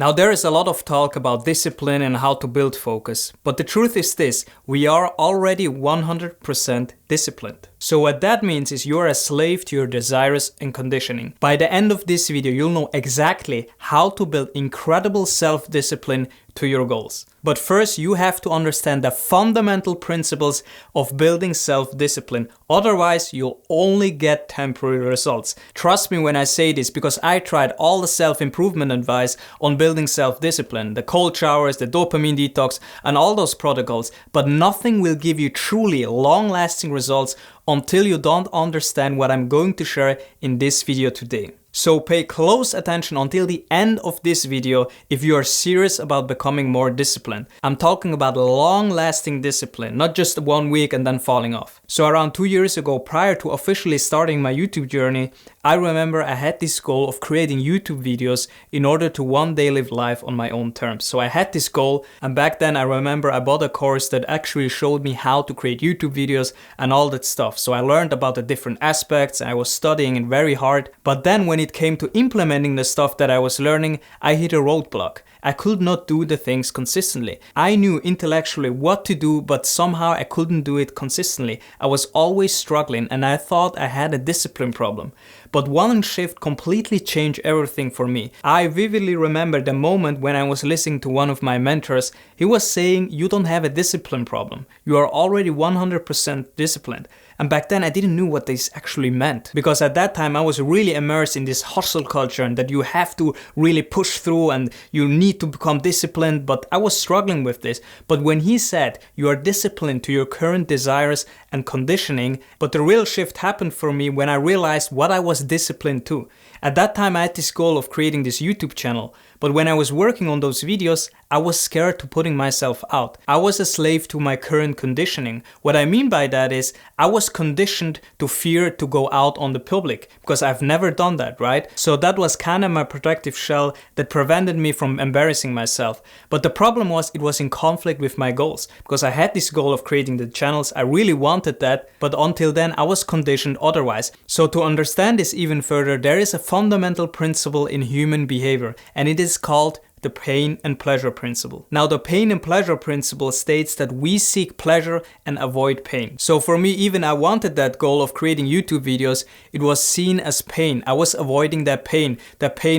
Now there is a lot of talk about discipline and how to build focus, but the truth is this, we are already 100% disciplined. So what that means is you're a slave to your desires and conditioning. By the end of this video, you'll know exactly how to build incredible self-discipline to your goals. But first, you have to understand the fundamental principles of building self-discipline. Otherwise, you'll only get temporary results. Trust me when I say this, because I tried all the self-improvement advice on building self-discipline, the cold showers, the dopamine detox, and all those protocols, but nothing will give you truly long-lasting results until you don't understand what I'm going to share in this video today. So pay close attention until the end of this video if you are serious about becoming more disciplined. I'm talking about long-lasting discipline, not just 1 week and then falling off. So around 2 years ago, prior to officially starting my YouTube journey, I remember I had this goal of creating YouTube videos in order to one day live life on my own terms. So I had this goal, and back then I remember I bought a course that actually showed me how to create YouTube videos and all that stuff. So I learned about the different aspects, I was studying it very hard, but then when it came to implementing the stuff that I was learning, I hit a roadblock. I could not do the things consistently. I knew intellectually what to do, but somehow I couldn't do it consistently. I was always struggling and I thought I had a discipline problem. But one shift completely changed everything for me. I vividly remember the moment when I was listening to one of my mentors. He was saying, you don't have a discipline problem. You are already 100% disciplined. And back then I didn't know what this actually meant, because at that time I was really immersed in this hustle culture and that you have to really push through and you need to become disciplined, but I was struggling with this. But when he said you are disciplined to your current desires and conditioning, but the real shift happened for me when I realized what I was disciplined to. At that time I had this goal of creating this YouTube channel, but when I was working on those videos, I was scared to putting myself out. I was a slave to my current conditioning. What I mean by that is I was conditioned to fear to go out on the public because I've never done that, right? So that was kind of my protective shell that prevented me from embarrassing myself. But the problem was it was in conflict with my goals, because I had this goal of creating the channels. I really wanted that, but until then I was conditioned otherwise. So to understand this even further, there is a fundamental principle in human behavior, and it is called the pain and pleasure principle. Now, the pain and pleasure principle states that we seek pleasure and avoid pain. So for me, even I wanted that goal of creating YouTube videos, it was seen as pain. I was avoiding that pain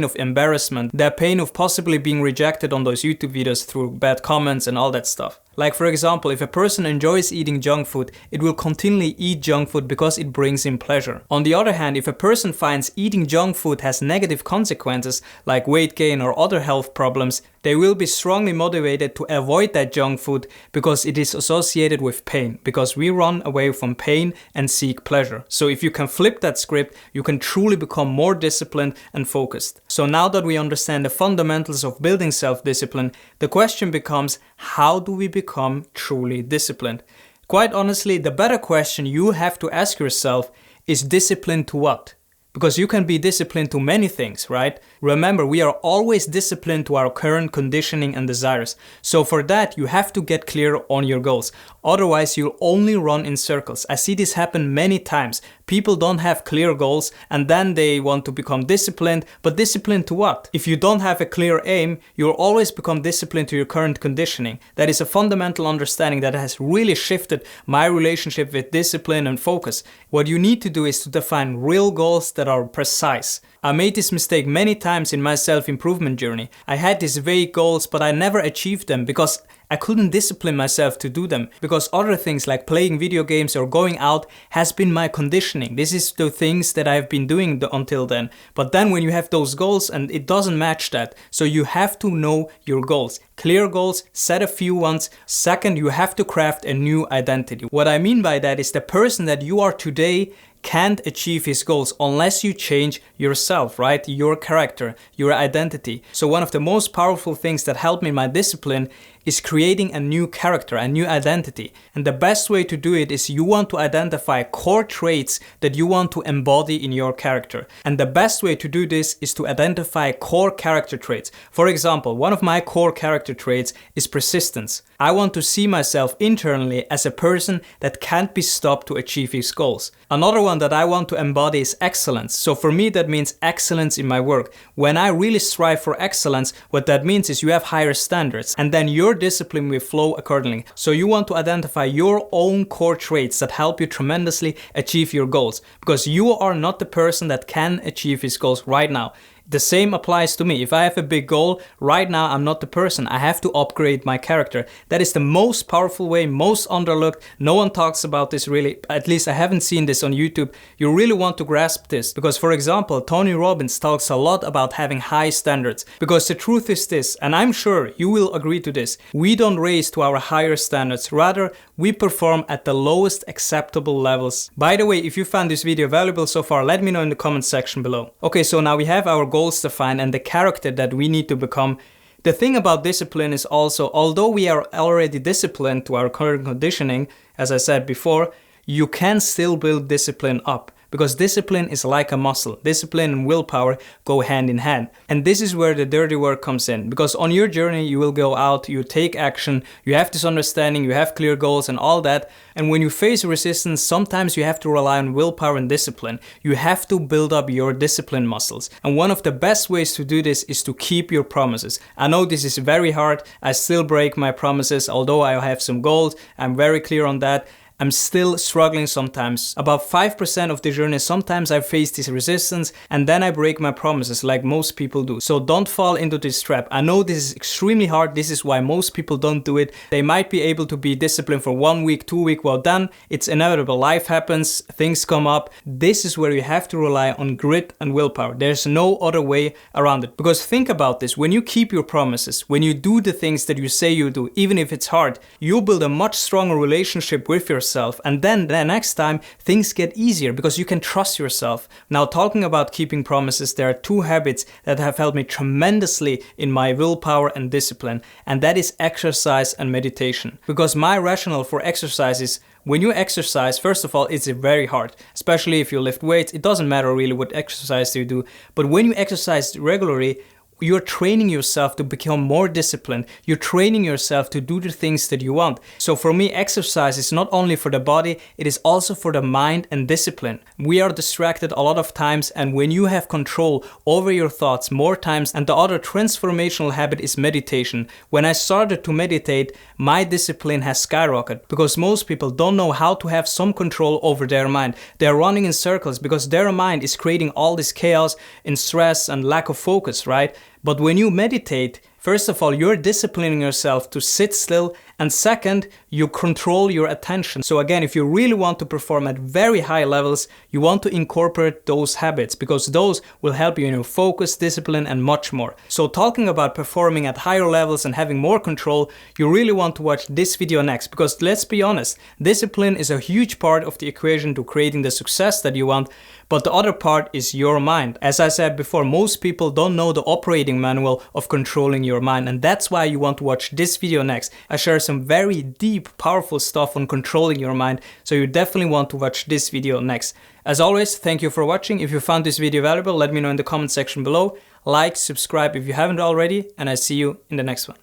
of embarrassment, that pain of possibly being rejected on those YouTube videos through bad comments and all that stuff. Like for example, if a person enjoys eating junk food, it will continually eat junk food because it brings him pleasure. On the other hand, if a person finds eating junk food has negative consequences like weight gain or other health problems, they will be strongly motivated to avoid that junk food because it is associated with pain, because we run away from pain and seek pleasure. So if you can flip that script, you can truly become more disciplined and focused. So now that we understand the fundamentals of building self-discipline, the question becomes, how do we become truly disciplined? Quite honestly, the better question you have to ask yourself is discipline to what? Because you can be disciplined to many things, right? Remember, we are always disciplined to our current conditioning and desires. So for that, you have to get clear on your goals. Otherwise, you'll only run in circles. I see this happen many times. People don't have clear goals and then they want to become disciplined, but disciplined to what? If you don't have a clear aim, you'll always become disciplined to your current conditioning. That is a fundamental understanding that has really shifted my relationship with discipline and focus. What you need to do is to define real goals that are precise. I made this mistake many times in my self-improvement journey. I had these vague goals, but I never achieved them because I couldn't discipline myself to do them, because other things like playing video games or going out has been my conditioning. This is the things that I've been doing until then. But then when you have those goals and it doesn't match that, so you have to know your goals. Clear goals, set a few ones. Second, you have to craft a new identity. What I mean by that is the person that you are today can't achieve his goals unless you change yourself, right? Your character, your identity. So one of the most powerful things that helped me in my discipline is creating a new character, a new identity. And the best way to do it is you want to identify core traits that you want to embody in your character. And the best way to do this is to identify core character traits. For example, one of my core character traits is persistence. I want to see myself internally as a person that can't be stopped to achieve his goals. Another one that I want to embody is excellence. So for me, that means excellence in my work. When I really strive for excellence, what that means is you have higher standards, and then your discipline will flow accordingly. So you want to identify your own core traits that help you tremendously achieve your goals, because you are not the person that can achieve his goals right now. The same applies to me. If I have a big goal, right now I'm not the person. I have to upgrade my character. That is the most powerful way, most underlooked. No one talks about this really. At least I haven't seen this on YouTube. You really want to grasp this because, for example, Tony Robbins talks a lot about having high standards. Because the truth is this, and I'm sure you will agree to this, we don't raise to our higher standards. Rather, we perform at the lowest acceptable levels. By the way, if you found this video valuable so far, let me know in the comment section below. Okay, so now we have our goals defined and the character that we need to become. The thing about discipline is also, although we are already disciplined to our current conditioning, as I said before, you can still build discipline up. Because discipline is like a muscle. Discipline and willpower go hand in hand. And this is where the dirty work comes in. Because on your journey, you will go out, you take action, you have this understanding, you have clear goals and all that. And when you face resistance, sometimes you have to rely on willpower and discipline. You have to build up your discipline muscles. And one of the best ways to do this is to keep your promises. I know this is very hard. I still break my promises. Although I have some goals, I'm very clear on that. I'm still struggling sometimes. About 5% of the journey, sometimes I face this resistance and then I break my promises like most people do. So don't fall into this trap. I know this is extremely hard. This is why most people don't do it. They might be able to be disciplined for 1 week, 2 weeks. Well done. It's inevitable. Life happens. Things come up. This is where you have to rely on grit and willpower. There's no other way around it. Because think about this. When you keep your promises, when you do the things that you say you do, even if it's hard, you'll build a much stronger relationship with yourself. And then the next time things get easier because you can trust yourself. Now, talking about keeping promises, there are 2 habits that have helped me tremendously in my willpower and discipline, and that is exercise and meditation. Because my rationale for exercise is, when you exercise, first of all, it's very hard, especially if you lift weights. It doesn't matter really what exercise you do, but when you exercise regularly, you're training yourself to become more disciplined. You're training yourself to do the things that you want. So for me, exercise is not only for the body, it is also for the mind and discipline. We are distracted a lot of times, and when you have control over your thoughts more times, and the other transformational habit is meditation. When I started to meditate, my discipline has skyrocketed because most people don't know how to have some control over their mind. They're running in circles because their mind is creating all this chaos and stress and lack of focus, right? But when you meditate, first of all, you're disciplining yourself to sit still, and second, you control your attention. So again, if you really want to perform at very high levels, you want to incorporate those habits because those will help you in your focus, discipline, and much more. So talking about performing at higher levels and having more control, you really want to watch this video next because let's be honest, discipline is a huge part of the equation to creating the success that you want, but the other part is your mind. As I said before, most people don't know the operating manual of controlling your mind, and that's why you want to watch this video next. I share some very deep, powerful stuff on controlling your mind, so you definitely want to watch this video next. As always, thank you for watching. If you found this video valuable, let me know in the comment section below. Like, subscribe if you haven't already, and I see you in the next one.